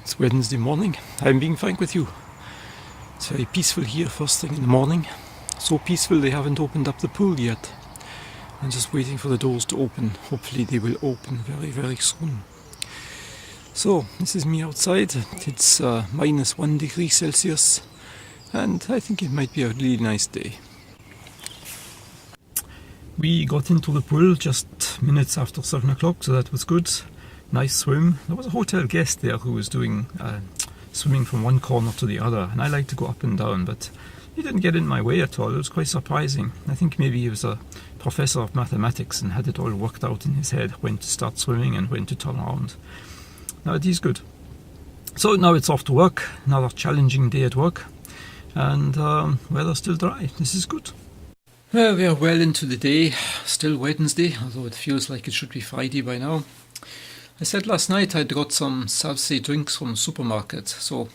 It's Wednesday morning. I'm being frank with you. It's very peaceful here first thing in the morning. So peaceful they haven't opened up the pool yet. I'm just waiting for the doors to open. Hopefully they will open very, very soon. So this is me outside. It's minus 1 degree Celsius and I think it might be a really nice day. We got into the pool just minutes after 7 o'clock, so that was good. Nice swim. There was a hotel guest there who was doing swimming from one corner to the other, and I like to go up and down, but he didn't get in my way at all. It was quite surprising. I think maybe he was a professor of mathematics and had it all worked out in his head when to start swimming and when to turn around. Now it is good. So now it's off to work, another challenging day at work, and weather's still dry. This is good. Well, we are well into the day, still Wednesday, although it feels like it should be Friday by now. I said last night I'd got some Savse drinks from the supermarket, so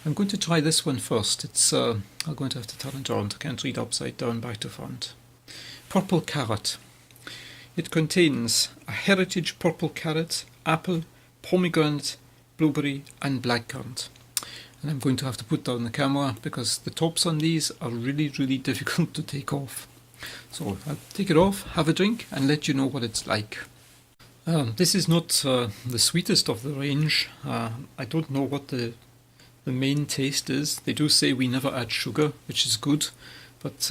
I'm going to try this one first. It's I'm going to have to turn it around. I can't read upside down back to front. Purple carrot. It contains a heritage purple carrot, apple, pomegranate, blueberry and blackcurrant. And I'm going to have to put down the camera because the tops on these are really, really difficult to take off. So I'll take it off, have a drink and let you know what it's like. This is not the sweetest of the range. I don't know what the main taste is. They do say we never add sugar, which is good, but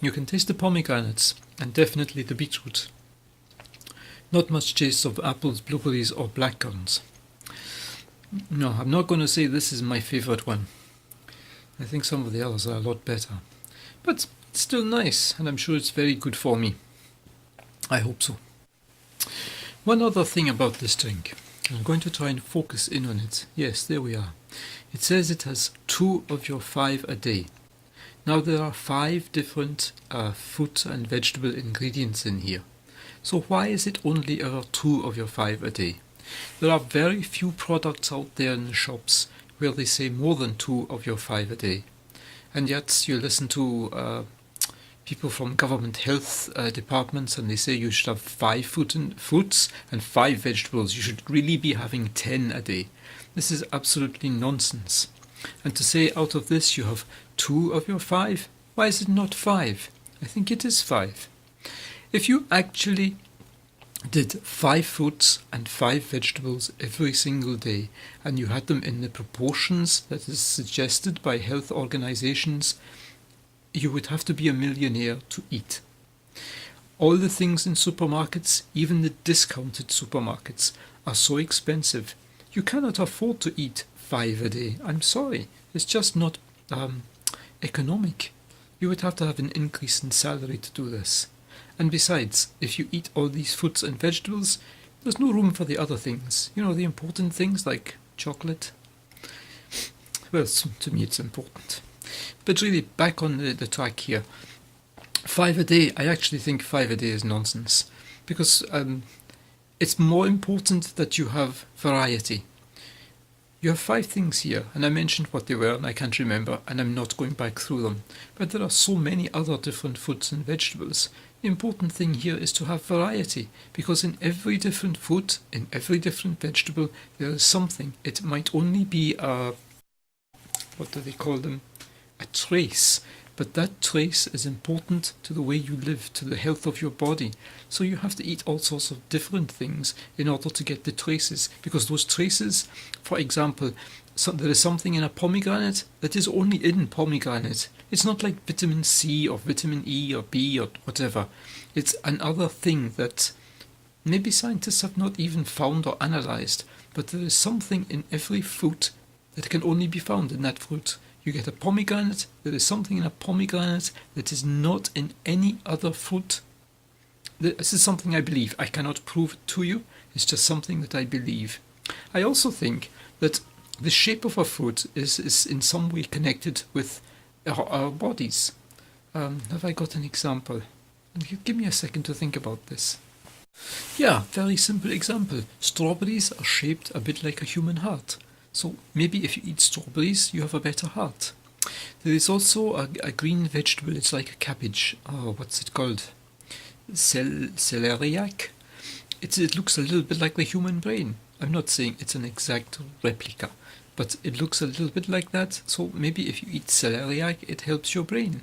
you can taste the pomegranates and definitely the beetroot. Not much taste of apples, blueberries or blackcurrants. No, I'm not going to say this is my favourite one. I think some of the others are a lot better. But it's still nice, and I'm sure it's very good for me. I hope so. One other thing about this drink. I'm going to try and focus in on it. Yes, there we are. It says it has 2 of your 5 a day. Now there are 5 different fruit and vegetable ingredients in here. So why is it only 2 of your 5 a day? There are very few products out there in the shops where they say more than 2 of your 5 a day. And yet you listen to people from government health departments and they say you should have 5 fruits and 5 vegetables. You should really be having 10 a day. This is absolutely nonsense. And to say out of this you have 2 of your 5, why is it not 5? I think it is 5. If you actually did 5 fruits and 5 vegetables every single day and you had them in the proportions that is suggested by health organizations, you would have to be a millionaire to eat. All the things in supermarkets, even the discounted supermarkets, are so expensive. You cannot afford to eat 5 a day. I'm sorry, it's just not economic. You would have to have an increase in salary to do this. And besides, if you eat all these fruits and vegetables, there's no room for the other things. You know, the important things like chocolate. Well, to me it's important. But really, back on the track here. 5 a day, I actually think 5 a day is nonsense. Because it's more important that you have variety. You have 5 things here, and I mentioned what they were, and I can't remember, and I'm not going back through them. But there are so many other different fruits and vegetables. The important thing here is to have variety, because in every different fruit, in every different vegetable, there is something. It might only be a, what do they call them? A trace. But that trace is important to the way you live, to the health of your body. So you have to eat all sorts of different things in order to get the traces. Because those traces, for example, there is something in a pomegranate that is only in pomegranate. It's not like vitamin C or vitamin E or B or whatever. It's another thing that maybe scientists have not even found or analyzed. But there is something in every fruit that can only be found in that fruit. You get a pomegranate, there is something in a pomegranate that is not in any other fruit. This is something I believe. I cannot prove it to you. It's just something that I believe. I also think that the shape of a fruit is in some way connected with our bodies. Have I got an example? Give me a second to think about this. Yeah, very simple example. Strawberries are shaped a bit like a human heart. So maybe if you eat strawberries, you have a better heart. There is also a green vegetable. It's like a cabbage. Oh, what's it called? Celeriac. it looks a little bit like the human brain. I'm not saying it's an exact replica, but it looks a little bit like that. So maybe if you eat celeriac, it helps your brain.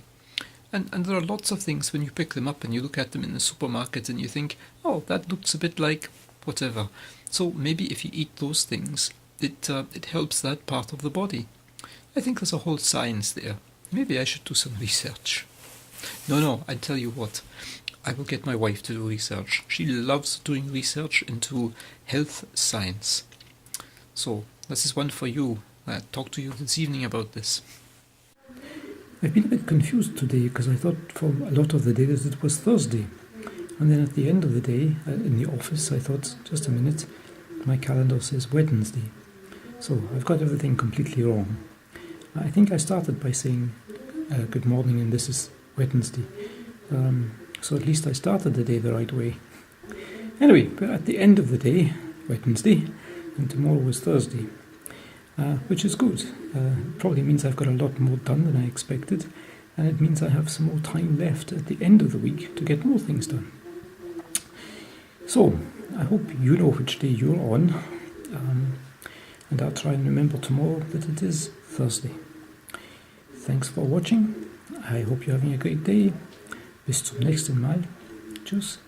And there are lots of things when you pick them up and you look at them in the supermarket and you think, oh, that looks a bit like whatever. So maybe if you eat those things, it helps that part of the body. I think there's a whole science there. Maybe I should do some research. No, I tell you what. I will get my wife to do research. She loves doing research into health science. So, this is one for you. I'll talk to you this evening about this. I've been a bit confused today because I thought for a lot of the day that it was Thursday. And then at the end of the day, in the office, I thought, just a minute, my calendar says Wednesday. So I've got everything completely wrong. I think I started by saying good morning and this is Wednesday. So at least I started the day the right way. Anyway, but at the end of the day, Wednesday, and tomorrow was Thursday, which is good. It probably means I've got a lot more done than I expected, and it means I have some more time left at the end of the week to get more things done. So, I hope you know which day you're on, and I'll try and remember tomorrow that it is Thursday. Thanks for watching. I hope you're having a great day. Bis zum nächsten Mal. Tschüss.